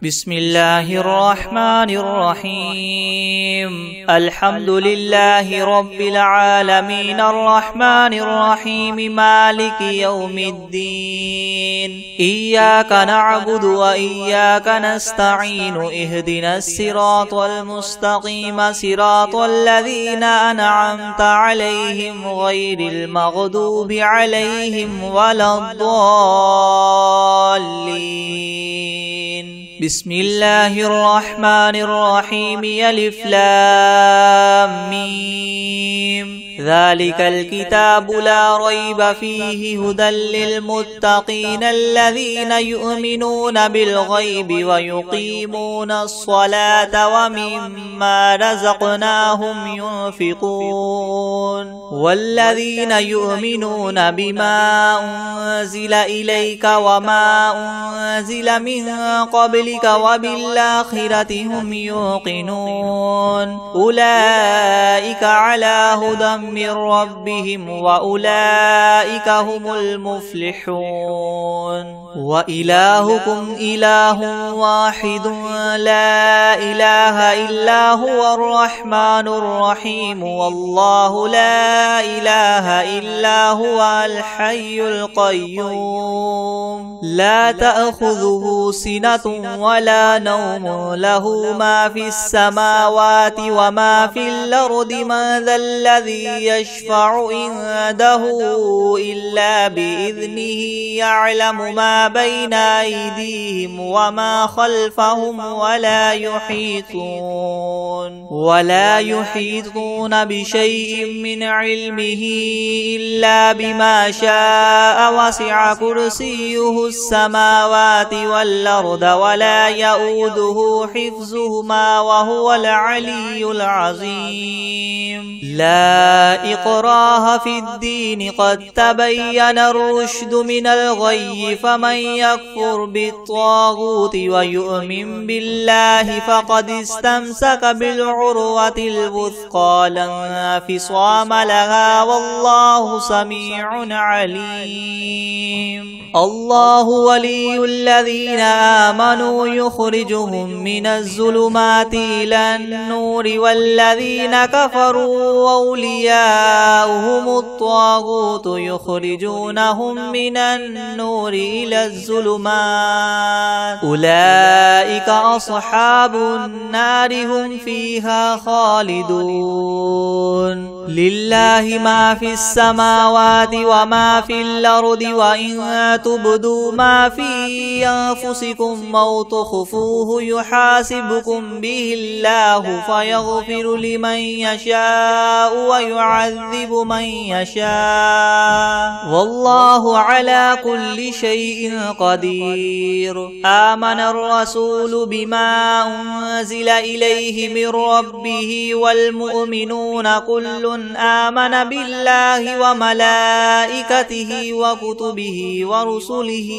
بسم الله الرحمن الرحيم. الحمد لله رب العالمين الرحمن الرحيم مالك يوم الدين. إياك نعبد وإياك نستعين. اهدنا الصراط المستقيم صراط الذين أنعمت عليهم غير المغضوب عليهم ولا الضالين. بسم الله الرحمن الرحيم. ألف لام ميم. ذلك الكتاب لا ريب فيه هدى للمتقين الذين يؤمنون بالغيب ويقيمون الصلاة ومما رزقناهم ينفقون والذين يؤمنون بما أنزل إليك وما أنزل من قبلك وبالآخرة هم يوقنون أولئك على هدى من ربهم وأولئك هم المفلحون. وإلهكم إله واحد لا إله إلا هو الرحمن الرحيم. والله لا إله إلا هو الحي القيوم لا تأخذه سنة ولا نوم له ما في السماوات وما في الأرض. من ذا الذي يشفع عنده إلا بإذنه. يعلم ما بين أيديهم وما خلفهم ولا يحيطون بشيء من علمه إلا بما شاء. وسع كرسيه السماوات والأرض ولا يؤوده حفظهما وهو العلي العظيم. لا إكراه في الدين قد تبين الرشد من الغي. فمن يكفر بالطاغوت ويؤمن بالله فقد استمسك بالعروة الوثقى لا انفصام لها والله سميع عليم. الله ولي الذين آمنوا يخرجهم من الظلمات إلى النور والذين كفروا أولياؤهم الطاغوت يخرجونهم من النور إلى الظلمات. أولئك أصحاب النار هم فيها خالدون. لله ما في السماوات وما في الأرض. وإن تبدوا ما في أنفسكم أو تخفوه يحاسبكم به الله فيغفر لمن يشاء ويعذب من يشاء والله على كل شيء قدير. آمن الرسول بما أنزل إليه من ربه والمؤمنون كل آمن بالله وملائكته وكتبه ورسله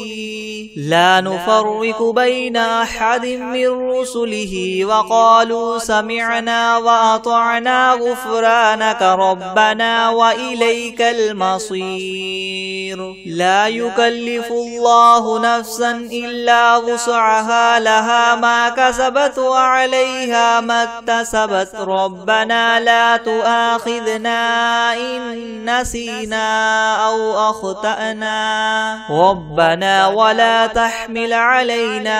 لا نفرق بين أحد من رسله وقالوا سمعنا وأطعنا غفرانك ربنا وإليك المصير. لا يكلف الله نفسا إلا وسعها لها ما كسبت وعليها ما اكتسبت. ربنا لا تؤاخذنا إن نسينا أو أخطأنا. ربنا ولا تحمل علينا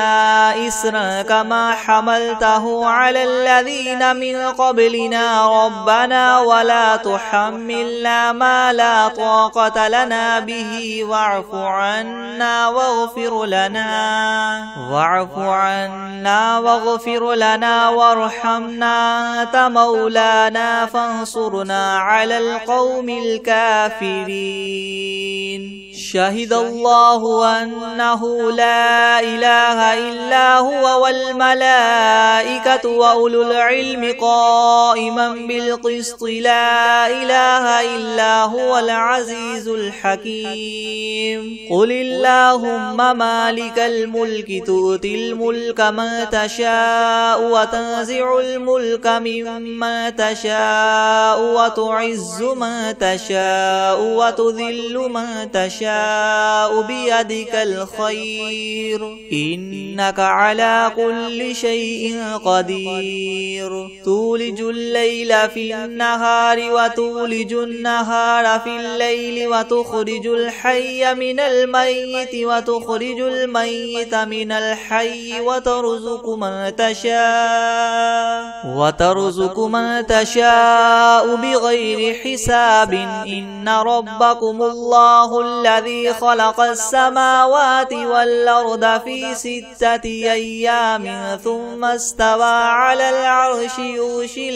إصرا كما حملته على الذين من قبلنا. ربنا ولا تحملنا ما لا طاقة لنا به. واعف عنا واغفر لنا وارحمنا أنت مولانا فانصرنا على القوم الكافرين. شهد الله أنه لا إله إلا هو والملائكة وأولو العلم قائما بالقسط لا لا إله إلا هو العزيز الحكيم قل اللهم مالك الملك تؤتي الملك من تشاء وتنزع الملك ممن تشاء وتعز من تشاء وتذل من تشاء بيدك الخير إنك على كل شيء قدير تولج الليل في النهار وتولج النهار في الليل وتخرج الحي من الميت وتخرج الميت من الحي وترزق من تشاء بغير حساب إن ربكم الله الذي خلق السماوات والأرض في 6 أيام ثم استوى على العرش يغشي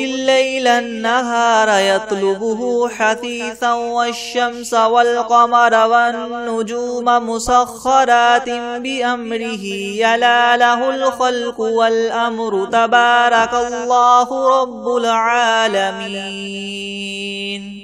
الليل النهار يطلبه حثيثا والشمس والقمر والنجوم مسخرات بأمره يلا له الخلق والأمر تبارك الله رب العالمين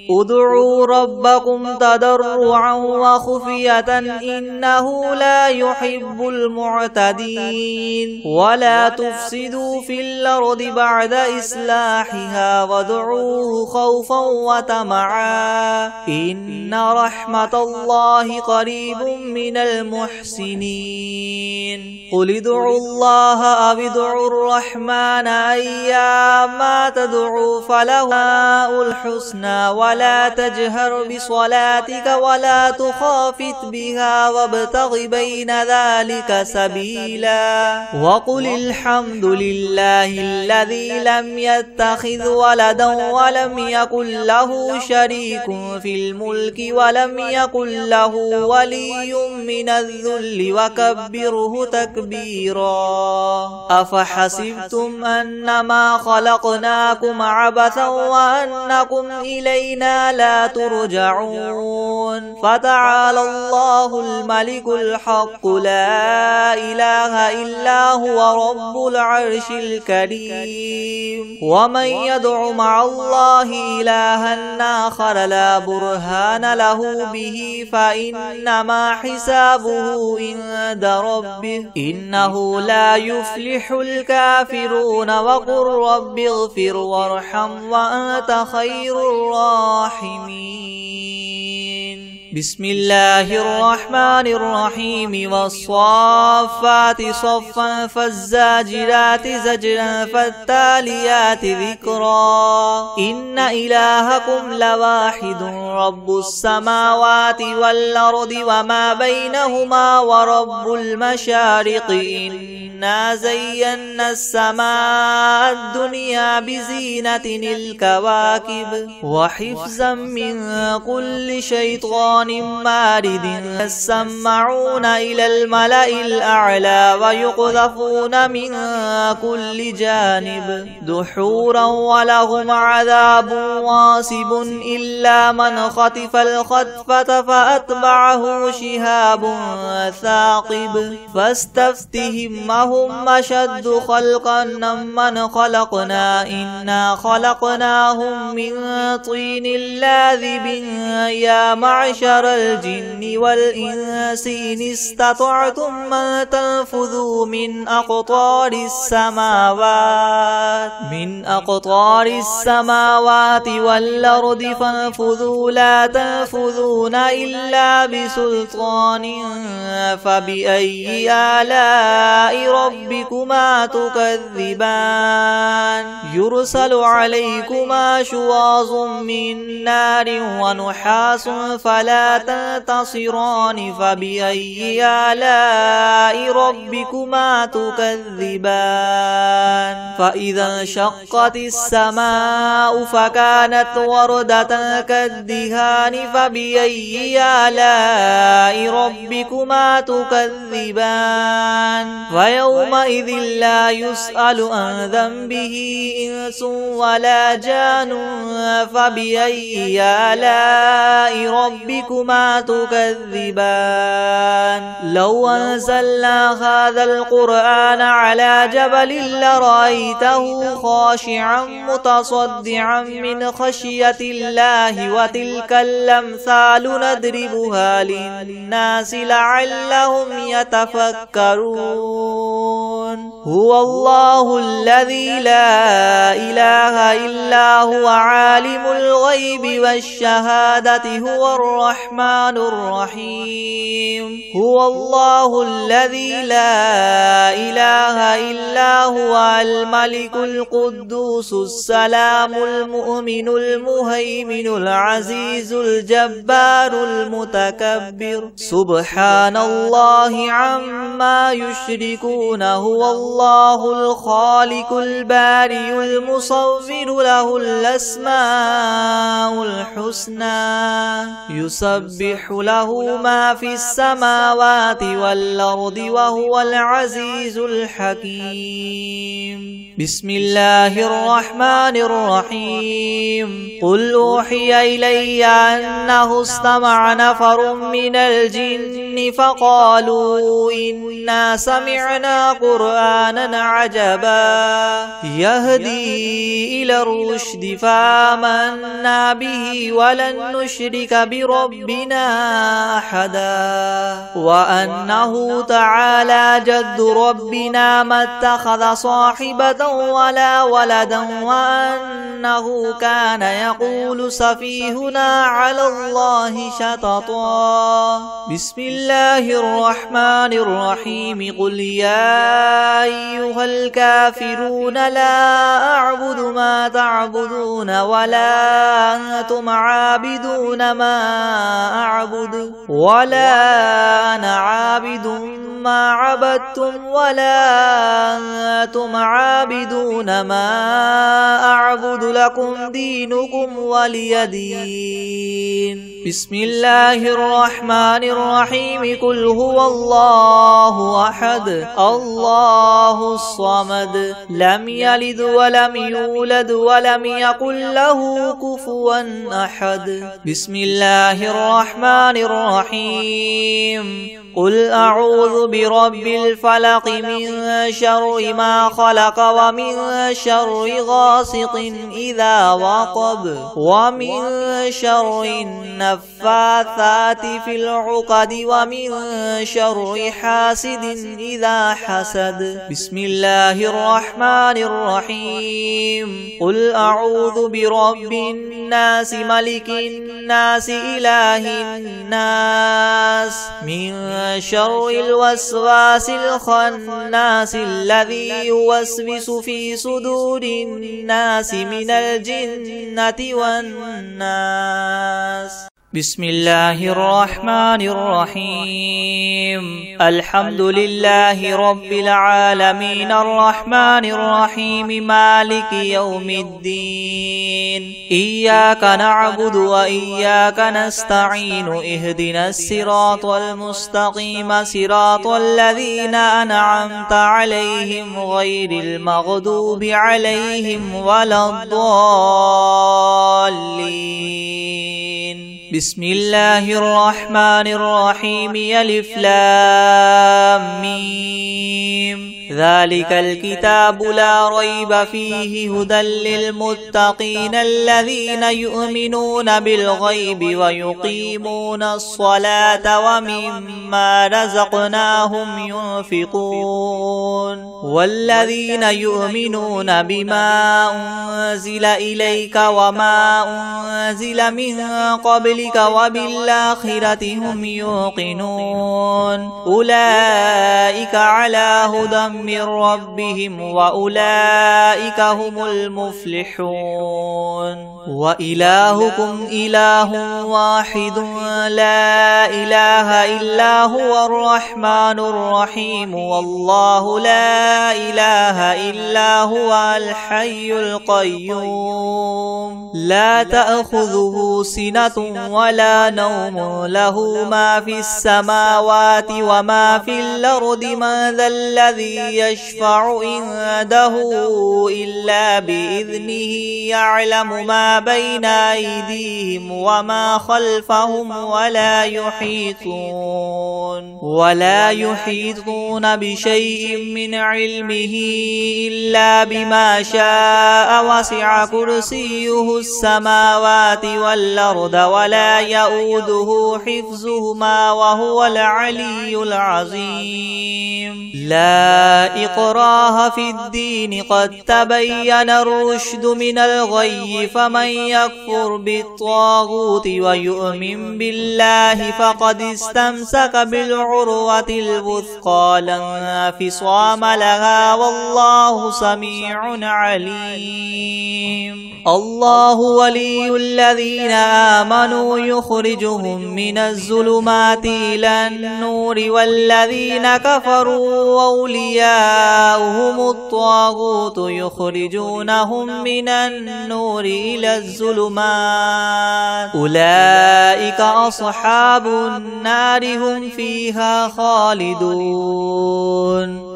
ادعوا ربكم تضرعا وخفية إنه لا يحب المعتدين ولا تفسدوا في الأرض بعد إصلاحها وادعوه خوفا وطمعا إن رحمة الله قريب من المحسنين قل ادعوا الله أو ادعوا الرحمن أيما تدعوا فله الحسنى ولا تجهر بصلاتك ولا تخافت بها وابتغ بين ذلك سبيلا وقل الحمد لله الذي لم يتخذ ولدا ولم يكن له شريك في الملك ولم يكن له ولي من الذل وكبره تكبيرا أفحسبتم أنما خلقناكم عبثا وأنكم إلينا لا ترجعون فتعالى الله الملك الحق لا إله إلا هو رب العرش الكريم ومن يدع مع الله إلها آخر لا برهان له به فإنما حسابه عند ربه إنه لا يفلح الكافرون وقل رب اغفر وارحم وأنت خير الراحمين بسم الله الرحمن الرحيم والصافات صفا فالزاجرات زجرا فالتاليات ذكرا إن إلهكم لواحد رب السماوات والأرض وما بينهما ورب المشارق إنا زينا السماء الدنيا بزينة الكواكب وحفظا من كل شيطان مارد يسمعون إلى الملأ الأعلى ويقذفون من كل جانب دحورا ولهم عذاب واصب إلا من خطف الخطفة فأتبعه شهاب ثاقب فاستفتهم أهم أشد خلقا ممن خلقنا إنا خلقناهم من طين لاذب يا معشر الجن والإنس إن استطعتم أن تنفذوا من أقطار السماوات والأرض فانفذوا لا تنفذون إلا بسلطان فبأي آلاء ربكما تكذبان يرسل عليكما شواظ من نار ونحاس فلا تنتصران فبأي آلاء ربكما تكذبان فإذا انشقت السماء فكانت وردة كالدهان فبأي آلاء ربكما تكذبان فيومئذ لا يسأل عن ذنبه إنس ولا جان فبأي آلاء ربكما ربكما تكذبان لو أنزلنا هذا القرآن على جبل لرأيته خاشعا متصدعا من خشية الله وتلك الأمثال نضربها للناس لعلهم يتفكرون هو الله الذي لا إله إلا هو عالم الغيب والشهادة هو الرحمن الرحيم هو الله الذي لا إله إلا هو الملك القدوس السلام المؤمن المهيمن العزيز الجبار المتكبر سبحان الله عما يشركون هو الله الخالق البارئ المصور له الأسماء الحسنى يسبح له ما في السماوات والأرض وهو العزيز الحكيم بسم الله الرحمن الرحيم قل أوحي إلي أنه استمع نفر من الجن فقالوا إنا سمعنا قرآنا عجبا يهدي إلى الرشد فآمنا به ولن نشرك بربنا أحدا وأنه تعالى جد ربنا ما اتخذ صاحبة ولا ولدا وأنه كان يقول سفيهنا على الله شططا بسم الله الرحمن الرحيم قل يا أيها الكافرون لا أعبد ما تعبدون ولا أنتم عابدون ما أعبد ولا أنا عابد ما عبدتم ولا أنتم عابدون ما أعبد لكم دينكم ولي دين بسم الله الرحمن الرحيم قل هو الله أحد الله الصمد لم يلد ولم يولد ولم يكن له كفوا أحد بسم الله الرحمن الرحيم قل أعوذ برب الفلق من شر ما خلق ومن شر غاسق إذا وقب ومن شر النفاثات في العقد ومن شر حاسد إذا حسد بسم الله الرحمن الرحيم قل أعوذ برب الناس ملك الناس إله الناس من شر الوسواس الخناس الذي يوسوس في صدور الناس من الجنة والناس بسم الله الرحمن الرحيم الحمد لله رب العالمين الرحمن الرحيم مالك يوم الدين إياك نعبد وإياك نستعين اهدنا الصراط المستقيم صراط الذين أنعمت عليهم غير المغضوب عليهم ولا الضالين بسم الله الرحمن الرحيم ألف لام ميم ذلك الكتاب لا ريب فيه هدى للمتقين الذين يؤمنون بالغيب ويقيمون الصلاة ومما رزقناهم ينفقون والذين يؤمنون بما أنزل إليك وما أنزل من قبلك وبالآخرة هم يوقنون أولئك على هدى من ربهم وأولئك هم المفلحون وإلهكم إله واحد لا إله إلا هو الرحمن الرحيم والله لا إله إلا هو الحي القيوم لا تأخذه سنة ولا نوم له ما في السماوات وما في الأرض من ذا الذي يشفع عنده إلا بإذنه يعلم ما ما بين أيديهم وما خلفهم ولا يحيطون بشيء من علمه إلا بما شاء وسع كرسيه السماوات والأرض ولا يؤوده حفظهما وهو العلي العظيم لا إكراه في الدين قد تبين الرشد من الغي فمن يكفر بالطاغوت ويؤمن بالله فقد استمسك بالعروة الوثقى لا انفصام لها والله سميع عليم الله ولي الذين آمنوا يخرجهم من الظلمات إلى النور والذين كفروا أولياؤهم الطاغوت يخرجونهم من النور إلى الظلمات أولئك أصحاب النار هم فيها خالدون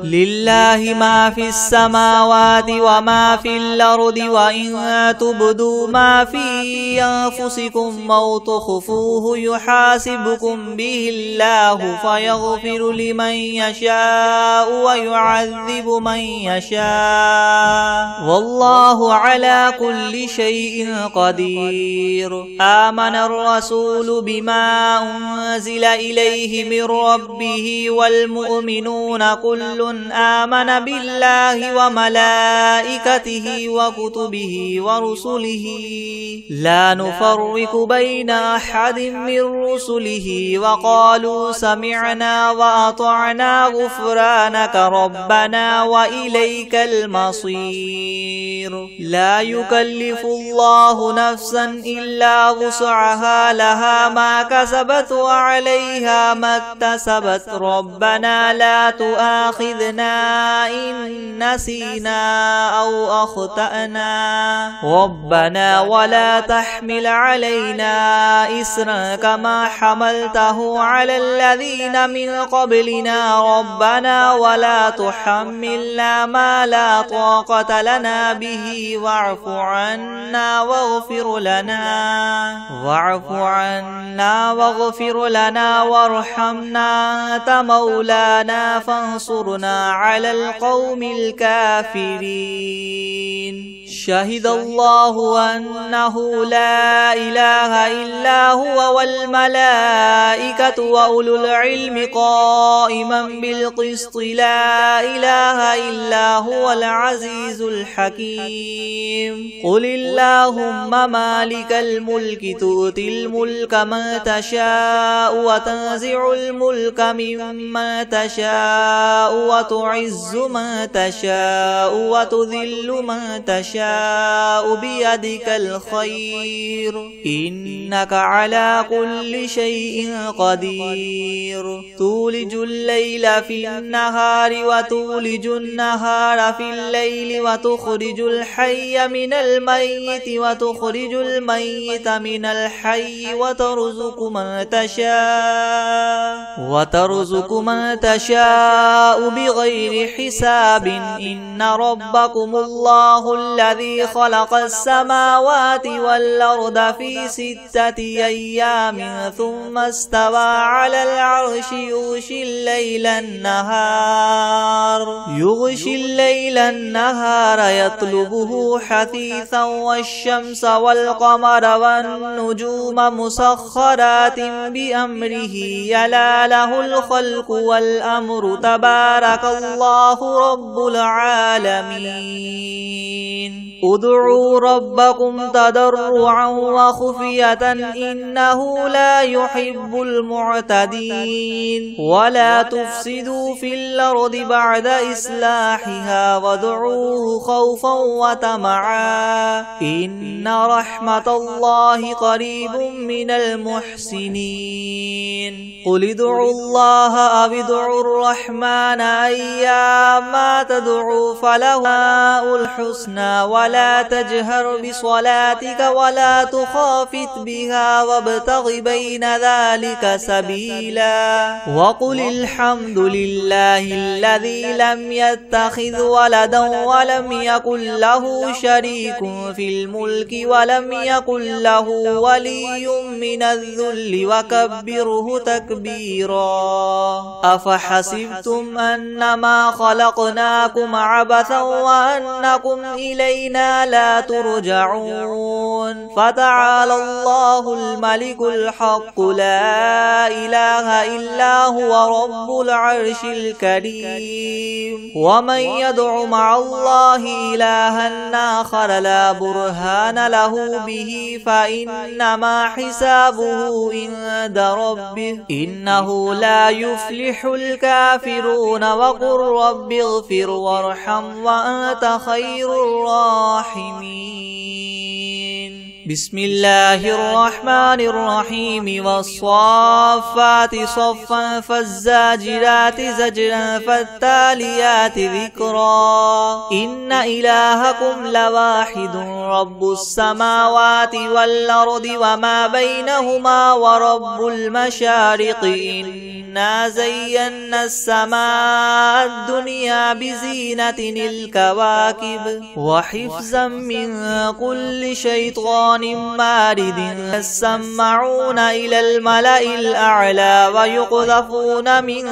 لله ما في السماوات وما في الأرض وإن تبدوا ما في أنفسكم أو تخفوه يحاسبكم به الله فيغفر لمن يشاء ويعذب من يشاء والله على كل شيء قدير آمن الرسول بما أنزل إليه من ربه والمؤمنون كل آمن بالله وملائكته وكتبه ورسله لا نفرق بين أحد من رسله وقالوا سمعنا وأطعنا غفرانك ربنا وإليك المصير لا يكلف الله نفسا إلا وسعها لها ما كسبت وعليها ما اكتسبت ربنا لا تؤاخذنا إن نسينا أو أخطأنا ربنا ولا تحمل علينا إسرا كما حملته على الذين من قبلنا ربنا ولا تحملنا ما لا طاقة لنا به واعف عنا واغفر لنا وارحمنا أنت مولانا فانصرنا على القوم الكافرين شهد الله أنه لا إله إلا هو والملائكة وأولو العلم قائما بالقسط لا إله إلا هو العزيز الحكيم قل اللهم مالك الملك تؤتي الملك من تشاء وتنزع الملك ممن تشاء وتعز من تشاء وتذل من تشاء بيدك الخير إنك على كل شيء قدير تولج الليل في النهار وتولج النهار في الليل وتخرج الحي من الميت وتخرج الميت من الحي وترزق من تشاء بغير حساب إن ربكم الله الذي خلق السماوات والأرض في 6 أيام ثم استوى على العرش يغشي الليل النهار يطلبه حثيثا والشمس والقمر والنجوم مسخرات بأمره يلا له الخلق والأمر تبارك الله رب العالمين ادعوا ربكم تضرعا وخفية إنه لا يحب المعتدين ولا تفسدوا في الأرض بعد إصلاحها وادعوه خوفا وطمعا إن رحمة الله قريب من المحسنين قل ادعوا الله أو ادعوا الرحمن أيما تدعو فله الحسنى ولا تجهر بصلاتك ولا تخافت بها وابتغ بين ذلك سبيلا وقل الحمد لله الذي لم يتخذ ولدا ولم يكن له شريك في الملك ولم يكن له ولي من الذل وكبره تكبيرا أفحسبتم أنما خلقناكم عبثا وأنكم إلينا لا ترجعون فتعالى الله الملك الحق لا إله إلا هو رب العرش الكريم ومن يدع مع الله إلها آخر لا برهان له به فإنما حسابه عند ربه إنه لا يفلح الكافرون وقل رب اغفر وارحم وأنت خير الراحمين بسم الله الرحمن الرحيم والصافات صفا فالزاجرات زجرا فالتاليات ذكرا إن إلهكم لواحد رب السماوات والأرض وما بينهما ورب المشارق إنا زينا السماء الدنيا بزينة الكواكب وحفظا من كل شيطان مارد يسمعون إلى الملأ الأعلى ويقذفون من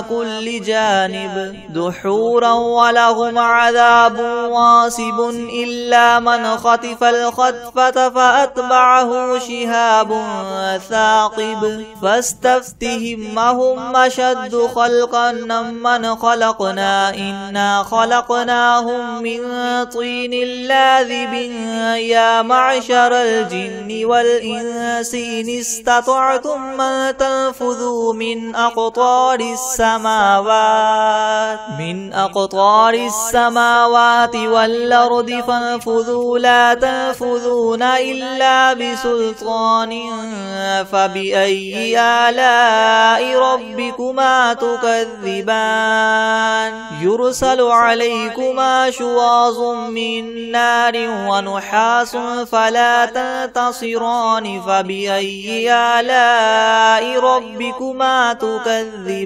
كل جانب دحورا ولهم عذاب واصب إلا من خطف الخطفة فأتبعه شهاب ثاقب فاستفتهم أهم أشد خلقا ممن خلقنا إنا خلقناهم من طين لاذب يا معشر الجن والإنس إن استطعتم أن تنفذوا من أقطار السماوات والأرض فانفذوا لا تنفذون إلا بسلطان فبأي آلاء ربكما تكذبان يرسل عليكما شواظ من نار ونحاس فلا تنتصران فبأي آلاء ربكما تكذبان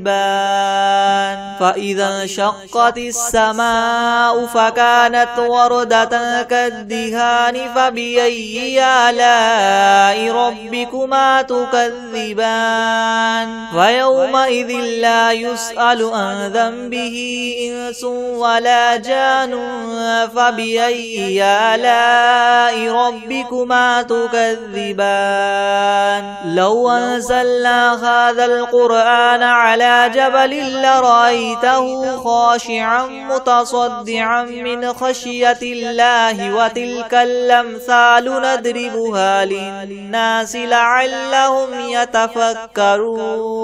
فإذا انشقت السماء فكانت وردة كالدهان فبأي آلاء ربكما تكذبان فيومئذ لا يسأل عن ذنبه إنس ولا جان فبأي آلاء ربكما تكذبان لو أنزلنا هذا القرآن على جبل لرأيته خاشعا متصدعا من خشية الله وتلك الأمثال نضربها للناس لعلهم يتفكرون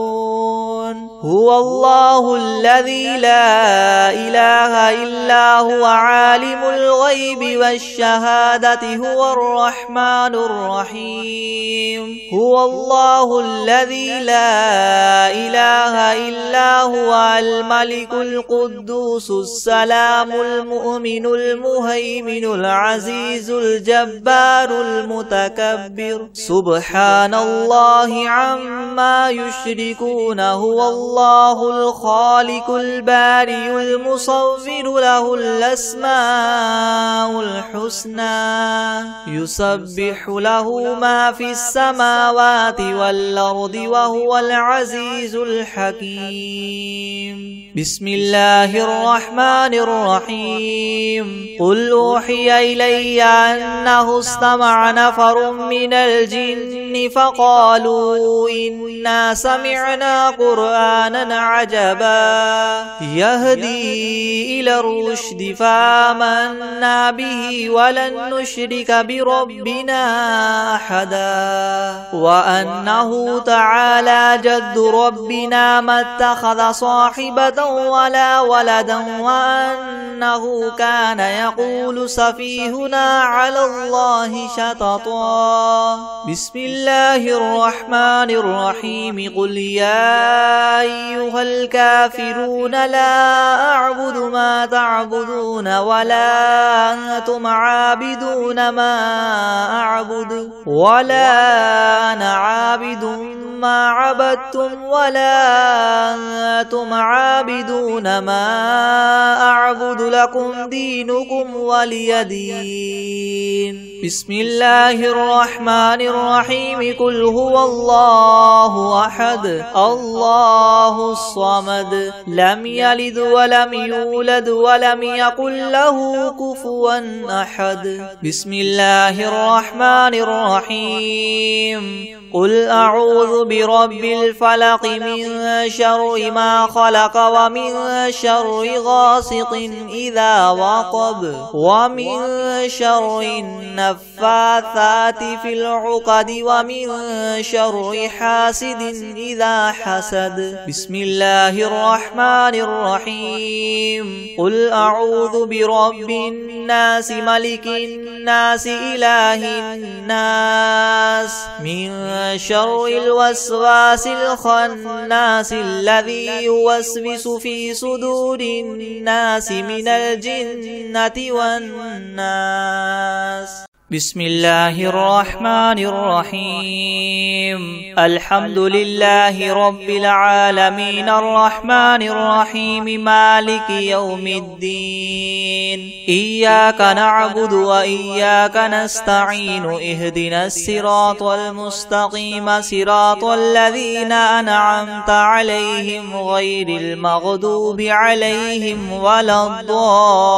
هو الله الذي لا إله إلا هو عالم الغيب والشهادة هو الرحمن الرحيم هو الله الذي لا إله إلا هو الملك القدوس السلام المؤمن المهيمن العزيز الجبار المتكبر سبحان الله عما يشركون هو الله الخالق البارئ المصور له الأسماء الحسنى يسبح له ما في السماوات والأرض وهو العزيز الحكيم بسم الله الرحمن الرحيم قل أوحي إلي أنه استمع نفر من الجن فقالوا إنا سمعنا قرآنا عجبا يهدي إلى الرشد فآمنا به ولن نشرك بربنا أحدا وأنه تعالى جد ربنا ما اتخذ صاحبة صاحبة ولا ولدا وأنه كان يقول سفيهنا على الله شططا. بسم الله الرحمن الرحيم. قل يا أيها الكافرون لا أعبد ما تعبدون ولا أنتم عابدون ما أعبد ولا أنا عابد ما عبدتم ولا أنتم عابدون ما أعبد لكم دينكم ولي دين. بسم الله الرحمن الرحيم. قل هو الله أحد الله الصمد لم يلد ولم يولد ولم يكن له كفوا أحد. بسم الله الرحمن الرحيم. قل أعوذ برب الفلق من شر ما خلق ومن شر غاسق إذا وقب ومن شر النفاثات في العقد ومن شر حاسد إذا حسد. بسم الله الرحمن الرحيم. قل أعوذ برب الناس ملك الناس إله الناس من شر الوسواس الخناس الذي يوسوس في صدور الناس من الجنة والناس. بسم الله الرحمن الرحيم. الحمد لله رب العالمين الرحمن الرحيم مالك يوم الدين. إياك نعبد وإياك نستعين اهدنا الصراط المستقيم صراط الذين أنعمت عليهم غير المغضوب عليهم ولا الضالين.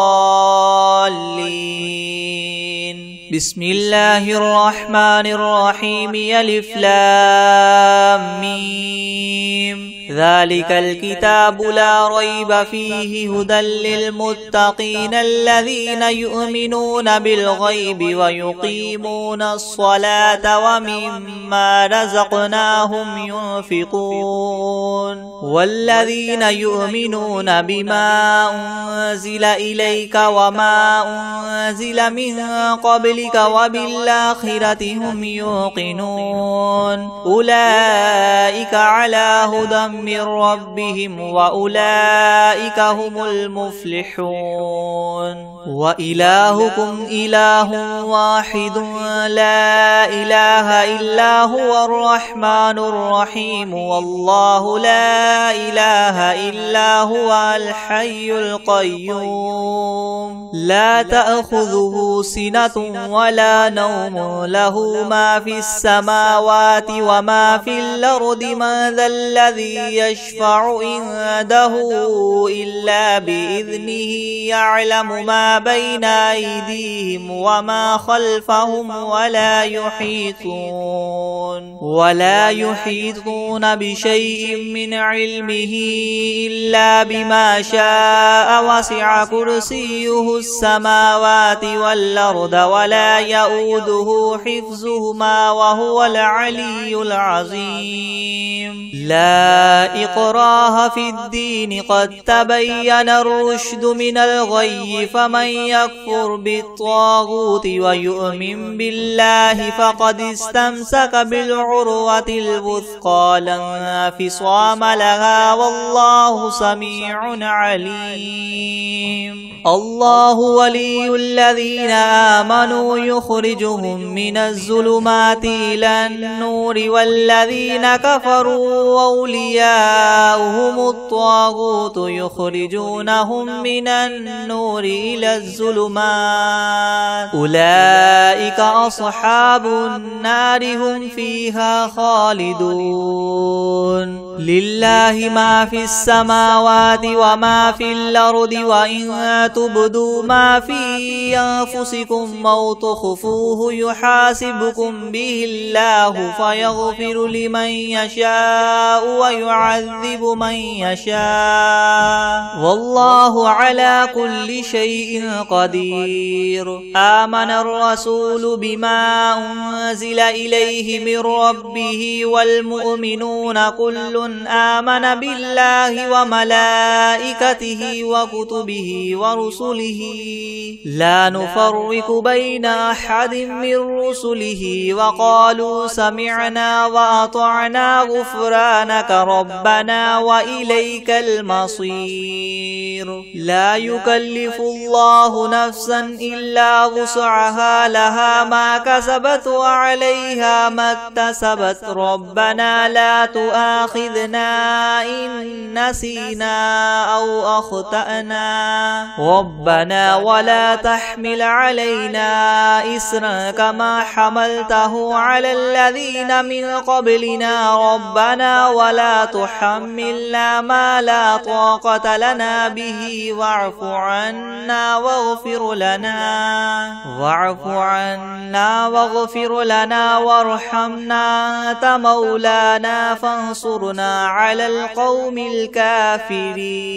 بسم الله الرحمن الرحيم. ألف لام ميم. ذلك الكتاب لا ريب فيه هدى للمتقين الذين يؤمنون بالغيب ويقيمون الصلاة ومما رزقناهم ينفقون والذين يؤمنون بما أنزل إليك وما أنزل من قبلك وبالآخرة هم يوقنون أولئك على هدى من ربهم وأولئك هم المفلحون. وإلهكم إله واحد لا إله إلا هو الرحمن الرحيم والله لا إله إلا هو الحي القيوم لا تأخذه سنة ولا نوم له ما في السماوات وما في الأرض من ذا الذي يشفع عنده إلا بإذنه يعلم ما بين أيديهم وما خلفهم ولا يحيطون بشيء من علمه إلا بما شاء وسع كرسيه السماوات والأرض ولا يؤوده حفظهما وهو العلي العظيم. لا إكراه في الدين قد تبين الرشد من الغي فمن يكفر بالطاغوت ويؤمن بالله فقد استمسك بالعروة الوثقى لا انفصام لها والله سميع عليم. الله ولي الذين آمنوا يخرجهم من الظلمات إلى النور والذين كفروا أولياؤهم الطاغوت يخرجونهم من النور إلى الظلمات أولئك أصحاب النار هم فيها خالدون. لله ما في السماوات وما في الأرض وإن تبدوا ما في أنفسكم أو تخفوه يحاسبكم به الله فيغفر لمن يشاء ويعذب من يشاء والله على كل شيء قدير. آمن الرسول بما أنزل إليه من ربه والمؤمنون كل من آمن بالله وملائكته وكتبه ورسله لا نفرق بين أحد من رسله وقالوا سمعنا وأطعنا غفرانك ربنا وإليك المصير لا يكلف الله نفسا إلا وسعها لها ما كسبت وعليها ما اكتسبت ربنا لا تؤاخذنا إن نسينا أو أخطأنا ربنا ولا تحمل علينا إسرا كما حملته على الذين من قبلنا ربنا ولا تحملنا ما لا طاقة لنا به واعف عنا واغفر لنا وارحمنا أنت مولانا فانصرنا على القوم الكافرين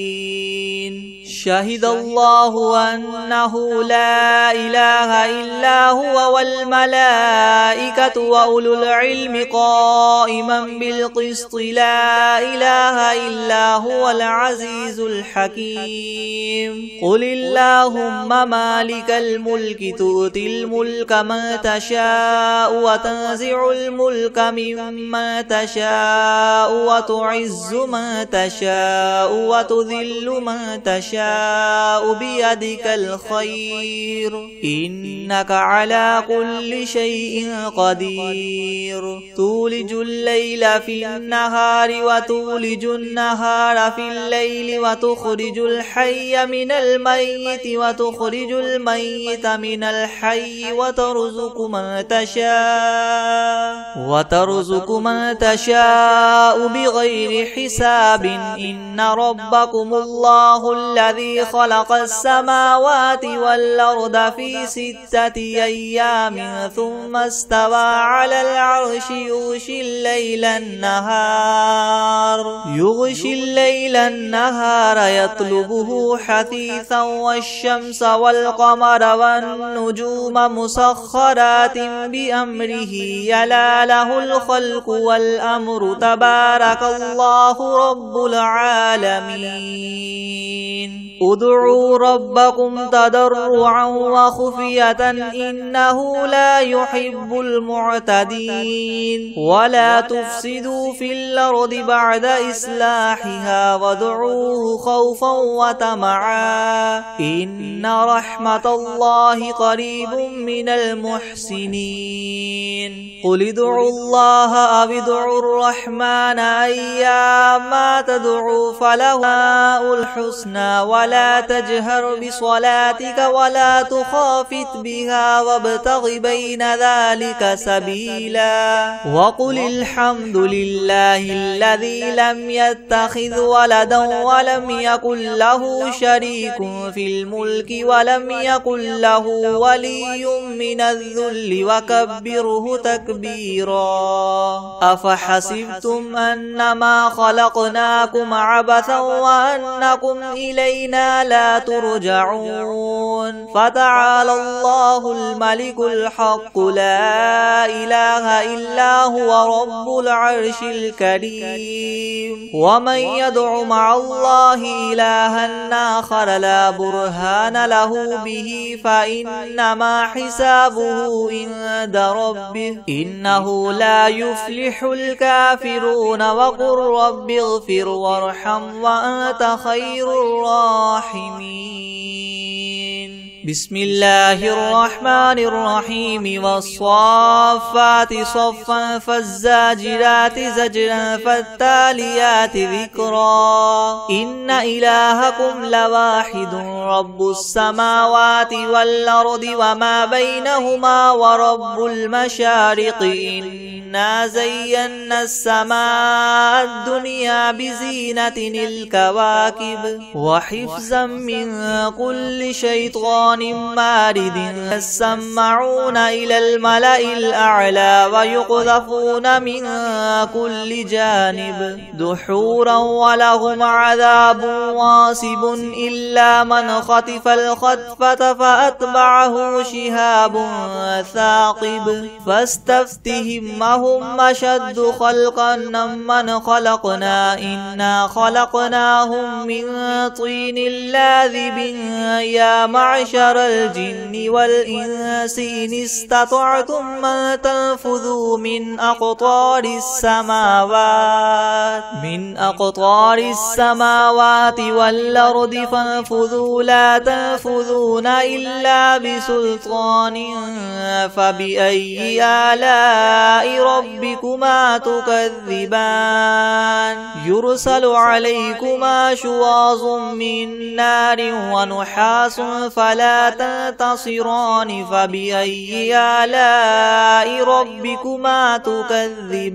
شهد الله أنه لا إله إلا هو والملائكة وأولو العلم قائما بالقسط لا إله إلا هو العزيز الحكيم قل اللهم مالك الملك تؤتي الملك من تشاء وتنزع الملك ممن تشاء وتعز من تشاء وتذل من تشاء بيدك الخير إنك على كل شيء قدير تولج الليل في النهار وتولج النهار في الليل وتخرج الحي من الميت وتخرج الميت من الحي وترزق من تشاء بغير حساب إن ربكم الله الذي خلق السماوات والأرض في 6 أيام ثم استوى على العرش يغشي الليل النهار يطلبه حثيثا والشمس والقمر والنجوم مسخرات بأمره يلا له الخلق والأمر تبارك الله رب العالمين ادعوا ربكم تضرعا وخفية إنه لا يحب المعتدين ولا تفسدوا في الأرض بعد إصلاحها وادعوه خوفا وطمعا إن رحمة الله قريب من المحسنين قل ادعوا الله أو ادعوا الرحمن أيما تدعوا فله الحسنى ولا تجهر بصلاتك ولا تخافت بها وابتغ بين ذلك سبيلا وقل الحمد لله الذي لم يتخذ ولدا ولم يكن له شريك في الملك ولم يكن له ولي من الذل وكبره تكبيرا أفحسبتم أنما خلقناكم عبثا وأنكم إلينا لا ترجعون فتعالى الله الملك الحق لا إله إلا هو رب العرش الكريم ومن يدع مع الله إلها آخر لا برهان له به فإنما حسابه عند ربه إنه لا يفلح الكافرون وقل رب اغفر وارحم وأنت خير الراحمين بسم الله الرحمن الرحيم والصافات صفا فالزاجرات زجرا فالتاليات ذكرا إن إلهكم لواحد رب السماوات والأرض وما بينهما ورب المشارق إنا زينا السماء الدنيا بزينة الكواكب وحفظا من كل شيطان سلطان مارد يسمعون إلى الملأ الأعلى ويقذفون من كل جانب دحورا ولهم عذاب واصب إلا من خطف الخطفة فأتبعه شهاب ثاقب فاستفتهم أهم أشد خلقا من خلقنا إنا خلقناهم من طين لاذب يا معشر الجن والإنس إن استطعتم أن تنفذوا من أقطار السماوات والأرض فانفذوا لا تنفذون إلا بسلطان فبأي آلاء ربكما تكذبان يرسل عليكما شواظ من نار ونحاس فلا تنتصران فبأي آلاء ربكما تكذبان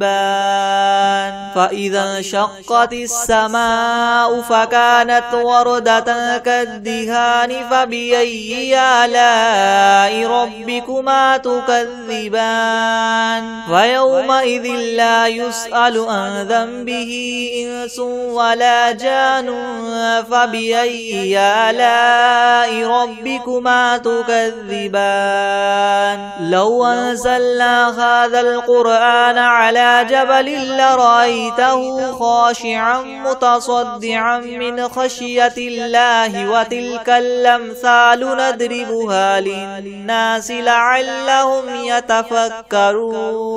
فإذا انشقت السماء فكانت وردة كالدهان فبأي آلاء ربكما تكذبان فيومئذ لا يسأل عن ذنبه إنس ولا جان فبأي آلاء ربكما تكذبان لو أنزلنا هذا القرآن على جبل لرأيته خاشعا متصدعا من خشية الله وتلك الأمثال نضربها للناس لعلهم يتفكرون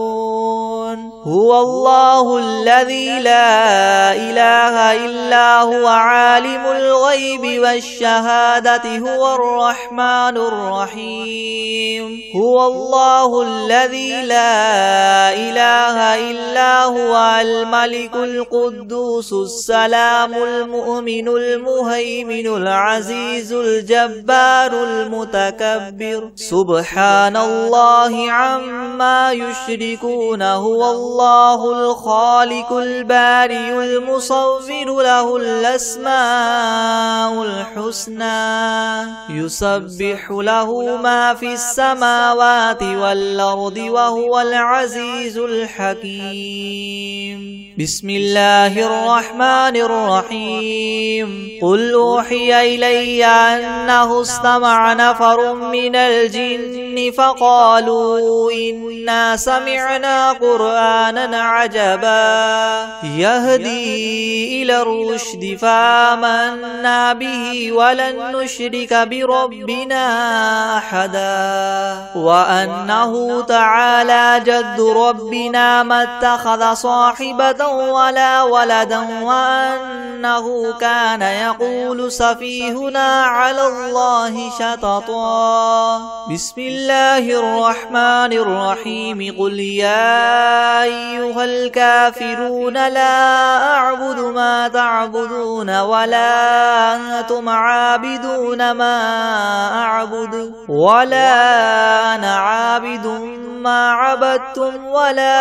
هو الله الذي لا إله إلا هو عالم الغيب والشهادة هو الرحمن الرحيم هو الله الذي لا إله إلا هو الملك القدوس السلام المؤمن المهيمن العزيز الجبار المتكبر سبحان الله عما يشركون هو الله الخالق البارئ المصور له الأسماء الحسنى يسبح له ما في السماوات والأرض وهو العزيز الحكيم بسم الله الرحمن الرحيم قل أوحي إلي أنه استمع نفر من الجن فقالوا إنا سمعنا قرآنا عجبا يهدي إلى الرشد فآمنا به ولن نشرك بربنا أحدا وأنه تعالى جد ربنا ما اتخذ صاحبة ولا ولدا وأنه كان يقول سفيهنا على الله شططا بسم الله الرحمن الرحيم قل يا أيها الكافرون لا أعبد ما تعبدون ولا أنتم عابدون ما أعبد ولا أنا عابد ما عبدتم ولا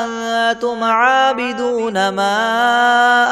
أنتم عابدون ما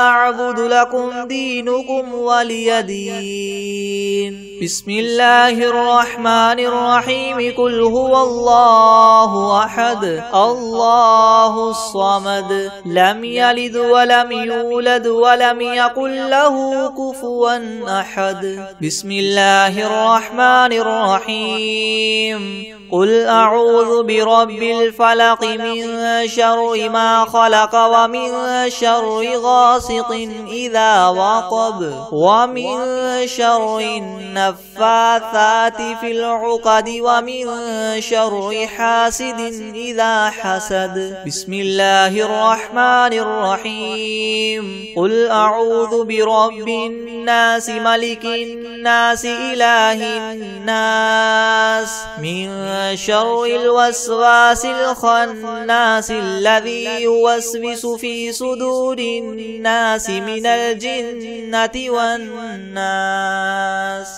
أعبد لكم دينكم ولي دين بسم الله الرحمن الرحيم قل هو الله أحد الله الصمد لم يلد ولم يولد ولم يكن له كفوا أحد بسم الله الرحمن الرحيم قل أعوذ برب الفلق من شر ما خلق ومن شر غاسق إذا وقب ومن شر النفاثات في العقد ومن شر حاسد إذا حسد بسم الله الرحمن الرحيم قل أعوذ برب الناس ملك الناس إله الناس من شر الوسواس الخناس الذي يوسوس في صدور الناس من الجنة والناس